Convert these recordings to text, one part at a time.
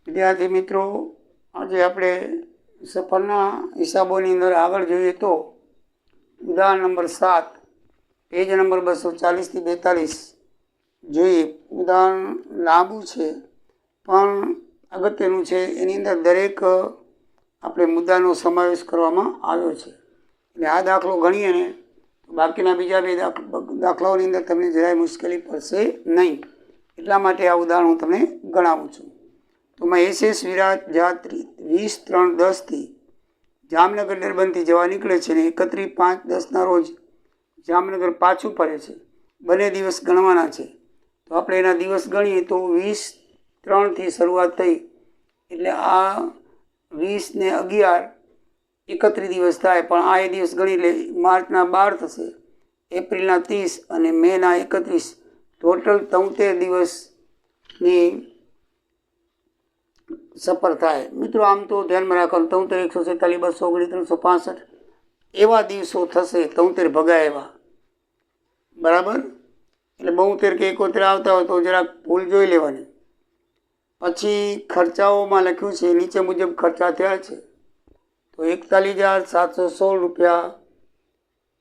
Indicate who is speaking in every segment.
Speaker 1: વિદ્યાર્થી મિત્રો, આજે આપણે સફરના હિસાબોની અંદર આગળ જોઈએ તો ઉદાહરણ નંબર 7 પેજ નંબર 240 થી 42 જોઈએ. ઉદાહરણ લાંબુ છે પણ અગત્યનું છે. એની અંદર દરેક આપણે મુદ્દાનો સમાવેશ કરવામાં આવ્યો છે. એટલે આ દાખલો ગણીએ ને બાકીના બીજા બે દાખલાઓની અંદર તમને જરાય મુશ્કેલી પડશે નહીં. એટલા માટે આ ઉદાહરણ હું તમને ગણાવું છું. તો મેં SS વિરાટ જાત 20-3-10 જામનગર ડરબનથી જવા નીકળે છે ને 31-5-10 રોજ જામનગર પાછું ફરે છે. બંને દિવસ ગણવાના છે. તો આપણે એના દિવસ ગણીએ તો 20-3થી શરૂઆત થઈ એટલે આ 20 ને 11 31 દિવસ થાય. પણ આ એ દિવસ ગણી લે. માર્ચના 12 થશે, એપ્રિલના 30 અને મેના 31, ટોટલ 73 દિવસની સફર થાય. મિત્રો આમ તો ધ્યાનમાં રાખવાનું 73, 146, 249, 365 એવા દિવસો થશે. 73 ભગાય એવા, બરાબર. એટલે 72 કે 71 આવતા હોય તો જરાક ભૂલ જોઈ લેવાની. પછી ખર્ચાઓમાં લખ્યું છે નીચે મુજબ ખર્ચા થયા છે. તો 41,716 રૂપિયા,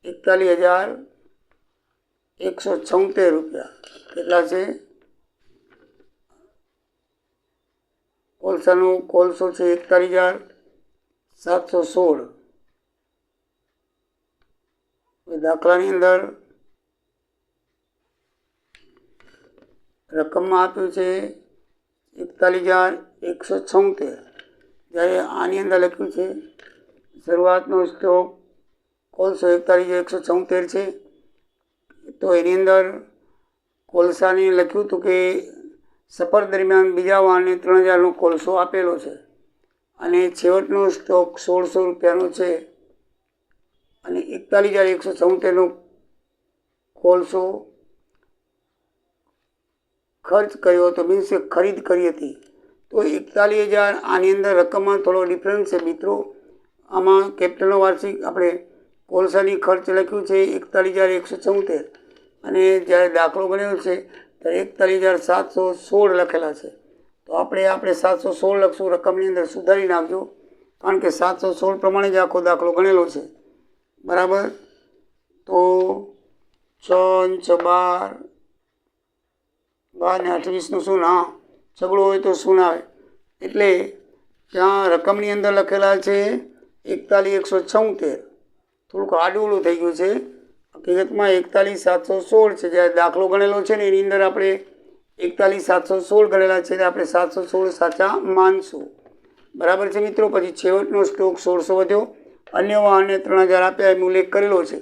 Speaker 1: 41,176 રૂપિયા કેટલા છે? કોલસો છે 41,716. દાખલાની અંદર રકમમાં આપ્યું છે 41,176. જ્યારે આની અંદર લખ્યું છે શરૂઆતનો સ્ટોક કોલસો 41,176 છે. તો એની અંદર કોલસાની લખ્યું હતું કે સફર દરમિયાન બીજા વાહનને 3,000નો કોલસો આપેલો છે અને છેવટનો સ્ટોક 1,600 રૂપિયાનો છે અને 41,176નો કોલસો ખર્ચ કર્યો હતો, મીન્સ ખરીદ કરી હતી. તો 41,000 આની અંદર રકમમાં થોડો ડિફરન્સ છે મિત્રો. આમાં કેપિટલનો વાર્ષિક આપણે કોલસાની ખર્ચ લખ્યું છે 41,176 અને જ્યારે દાખલો ગણ્યો છે ત્યારે 41,716 લખેલા છે. તો આપણે 716 લખશું. રકમની અંદર સુધારી નાખજો, કારણ કે 716 પ્રમાણે જ આખો દાખલો ગણેલો છે, બરાબર. તો 6 × 12 ને 28નું શું ના છગડો હોય તો શું આવે. એટલે ત્યાં રકમની અંદર લખેલા છે 41,176. થોડુંક આડું થઈ ગયું છે. હકીકતમાં 41,716 છે. જ્યારે દાખલો ગણેલો છે ને એની અંદર આપણે 41,716 ગણેલા છે એટલે આપણે 716 સાચા માનશું, બરાબર છે મિત્રો. પછી છેવટનો સ્ટોક 1,600 વધ્યો. અન્ય વાહનને 3,000 આપ્યા એમ ઉલ્લેખ કરેલો છે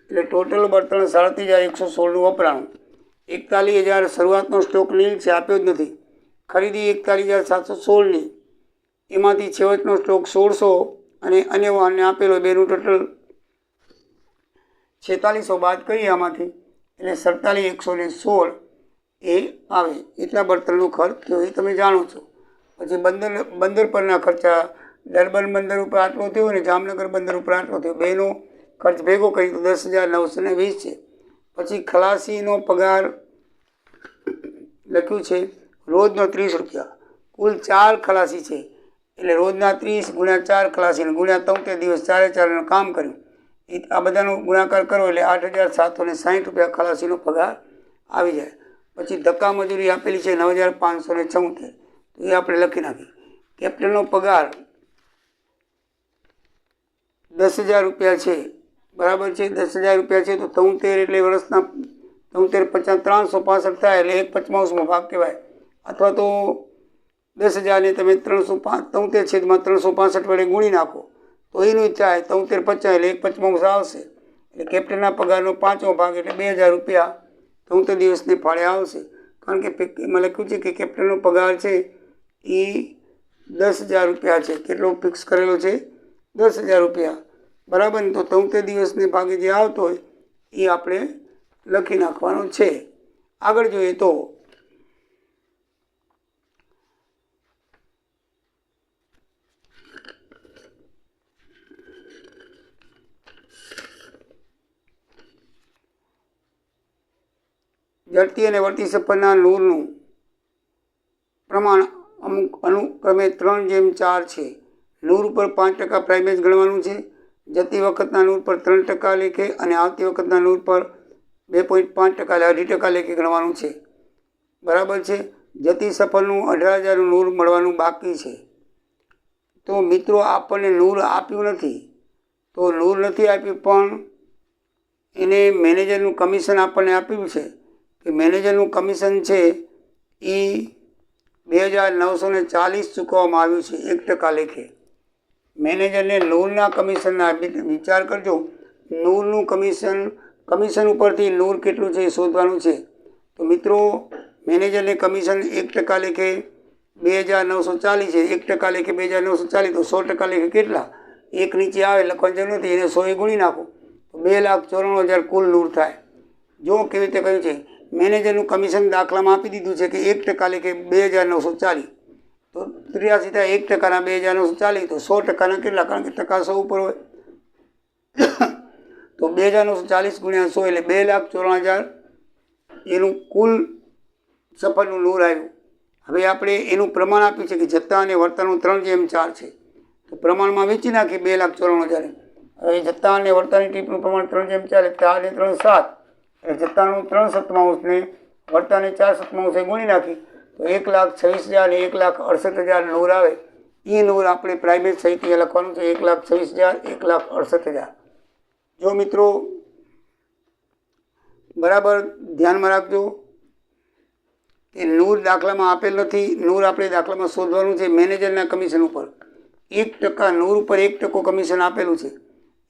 Speaker 1: એટલે ટોટલ બળતણ 37,116નું વપરાણું. 41,000 શરૂઆતનો સ્ટોક નીલ છે, આપ્યો જ નથી. ખરીદી 41,716ની, એમાંથી છેવટનો સ્ટોક 1,600 અને અન્ય વાહનને આપેલો, બેનું ટોટલ 4600 બાદ કરીએ આમાંથી એટલે 47,116 એ આવે. એટલા બળતણનો ખર્ચ થયો એ તમે જાણો છો. પછી બંદર પરના ખર્ચા, ડરબન બંદર ઉપર આટલો થયો અને જામનગર બંદર ઉપર આટલો થયો. બેનો ખર્ચ ભેગો કરી તો 10,920 છે. પછી ખલાસીનો પગાર લખ્યું છે રોજનો 30 રૂપિયા. કુલ 4 ખલાસી છે એટલે રોજના 30 × 4 ખલાસીને ગુણ્યા 73 દિવસ 4 કામ કર્યું. આ બધાનો ગુણાકાર કરો એટલે 8,760 રૂપિયા ખલાસીનો પગાર આવી જાય. પછી ધક્કા મજૂરી આપેલી છે 9,576, તો એ આપણે લખી નાખીએ. કેપ્ટનનો પગાર 10,000 રૂપિયા છે, બરાબર છે. 10,000 રૂપિયા છે તો 73 એટલે વર્ષના 73 × 50 365 થાય એટલે 1/55 ભાગ કહેવાય. અથવા તો 10,000ને તમે 73/365 વડે ગુણી નાખો તો એનું જ થાય 73/50 એટલે 1/55 આવશે. એટલે કેપ્ટનના પગારનો 5મો ભાગ એટલે 2,000 રૂપિયા 73 દિવસને ફાળે આવશે. કારણ કે એમાં લખ્યું છે કે કેપ્ટનનો પગાર છે એ 10,000 રૂપિયા છે. કેટલો ફિક્સ કરેલો છે? 10,000 રૂપિયા, બરાબર ને. તો 73 દિવસને ભાગે જે આવતો હોય એ આપણે લખી નાખવાનો છે. આગળ જોઈએ તો જડતી અને વળતી સફરના નૂરનું પ્રમાણ અમુક અનુક્રમે 3:4 છે. નૂર ઉપર 5% પ્રાઇમેજ ગણવાનું છે. જતી વખતના નૂર પર 3% લેખે અને આવતી વખતના નૂર પર 2.5% 2.5% લેખે ગણવાનું છે. બરાબર છે. જતી સફરનું 18,000નું નૂર મળવાનું બાકી છે. તો મિત્રો આપણને નૂર આપ્યું નથી, તો નૂર નથી આપ્યું પણ એને મેનેજરનું કમિશન આપણને આપ્યું છે કે મેનેજરનું કમિશન છે એ 2,940 ચૂકવવામાં આવ્યું છે 1% લેખે. મેનેજરને નૂરના કમિશનના વિચાર કરજો, નૂરનું કમિશન ઉપરથી નૂર કેટલું છે એ શોધવાનું છે. તો મિત્રો મેનેજરને કમિશન 1% લેખે 2,940 છે. 1% લેખે 2,940 તો 100% લેખે કેટલા? એક નીચે આવે લખવાની જરૂર નથી, એને 100 ગુણી નાખો તો 2,94,000 કુલ નૂર થાય. જો કેવી રીતે કહ્યું છે, મેનેજરનું કમિશન દાખલામાં આપી દીધું છે કે 1% લેખે 2,940 તો 83 થાય. 1%ના 2,940 તો 100%ના કેટલા? કારણ કે ટકા 100 ઉપર હોય તો 2,940 ગુણ્યા 100 એટલે 2,94,000 એનું કુલ સફરનું નૂર આવ્યું. હવે આપણે એનું પ્રમાણ આપ્યું છે કે જથ્થા અને વળતરનું 3:4 છે. તો પ્રમાણમાં વેચી નાખીએ 2,94,000. હવે જથ્થા અને વળતરની ટીપનું પ્રમાણ 3:4 એટલે 4 ને 3 7 એટલે જથ્થાનું 3/7 ને વળતરને 4/7 ગુણી નાખી તો 1,26,000 અને 1,68,000 નૂર આવે. એ નૂર આપણે પ્રાઇમેજ સહિત લખવાનું છે 1,26,000 1,68,000. જો મિત્રો બરાબર ધ્યાનમાં રાખજો કે નૂર દાખલામાં આપેલ નથી. નૂર આપણે દાખલામાં શોધવાનું છે મેનેજરના કમિશન ઉપર. 1% નૂર ઉપર 1% કમિશન આપેલું છે.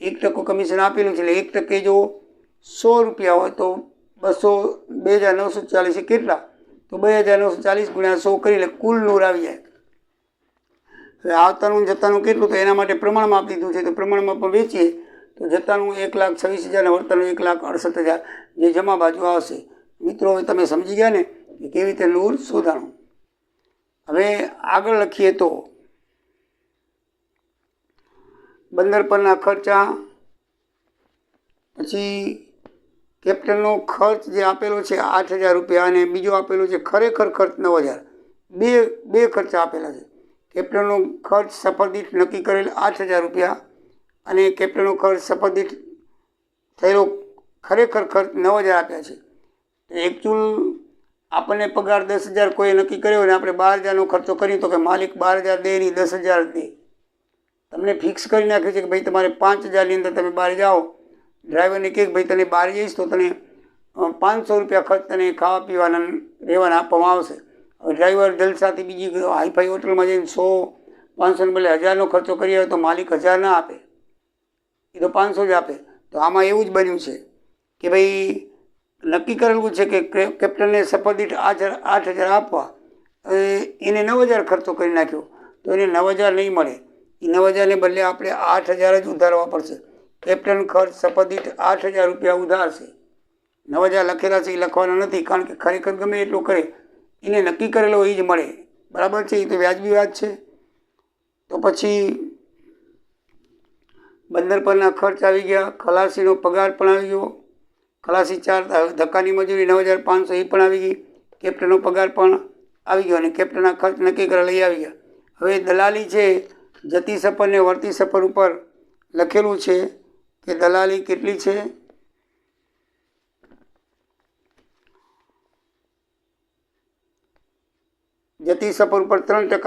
Speaker 1: 1% કમિશન આપેલું છે એટલે 1% જો 100 રૂપિયા હોય તો 2,940 કેટલા? તો 2,940 ગુણ્યા 100 કરી એટલે કુલ નૂર આવી જાય. હવે આવતાનું જથ્થાનું કેટલું? તો એના માટે પ્રમાણમાં આપી દીધું છે તો પ્રમાણમાં પણ વેચીએ તો જથ્થાનું 1,26,000 અને વળતરનું 1,68,000 જે જમા બાજુ આવશે. મિત્રો હવે તમે સમજી ગયા ને કે કેવી રીતે નૂર શોધાણું. હવે આગળ લખીએ તો બંદર પરના ખર્ચા, પછી કેપ્ટનનો ખર્ચ જે આપેલો છે 8,000 રૂપિયા અને બીજો આપેલો છે ખરેખર ખર્ચ 9,000. બે ખર્ચા આપેલા છે. કેપ્ટનનો ખર્ચ સફર દીઠ નક્કી કરેલ 8,000 રૂપિયા અને કેપ્ટનનો ખર્ચ સફર દીઠ થયેલો ખરેખર ખર્ચ 9,000 આપ્યા છે. એકચ્યુઅલ આપણને પગાર 10,000 કોઈ નક્કી કર્યો અને આપણે 12,000નો ખર્ચો કરીએ તો કે માલિક 12,000 દે નહીં 10,000 દે. તમને ફિક્સ કરી નાખ્યું છે કે ભાઈ તમારે 5,000ની અંદર તમે બહાર જાઓ. ડ્રાઈવરને કહે કે ભાઈ તને બહાર જઈશ તો તને 500 રૂપિયા ખર્ચ તને ખાવા પીવાના રહેવાના આપવામાં આવશે. હવે ડ્રાઈવર જલસાથી બીજી હાઈફાઈ હોટલમાં જઈને 100-500 બદલે 1,000નો ખર્ચો કરી આવે તો માલિક 1,000 ના આપે, એ તો 500 જ આપે. તો આમાં એવું જ બન્યું છે કે ભાઈ નક્કી કરેલું છે કે કેપ્ટનને સફર દીઠ 8,000 આપવા, એને 9,000 ખર્ચો કરી નાખ્યો તો એને 9,000 નહીં મળે. એ 9,000ને બદલે આપણે 8,000 જ ઉધારવા પડશે. કેપ્ટન ખર્ચ સફર દીઠ 8,000 રૂપિયા ઉધારશે. 9,000 લખેલા છે એ લખવાના નથી, કારણ કે ખરેખર ગમે એટલું કરે એને નક્કી કરેલો એ જ મળે. બરાબર છે, એ તો વ્યાજબી વાત છે. તો પછી બંદર પરના ખર્ચ આવી ગયા, ખલાસીનો પગાર પણ આવી ગયો, ખલાસી 4 ધક્કાની મજૂરી 9,500 એ પણ આવી ગઈ, કેપ્ટનનો પગાર પણ આવી ગયો અને કેપ્ટનના ખર્ચ નક્કી કરેલા લઈ આવી ગયા. હવે દલાલી છે જતી સફર ને વળતી સફર ઉપર લખેલું છે કે દલાલી કેટલી છે. જતી સફર ઉપર 3%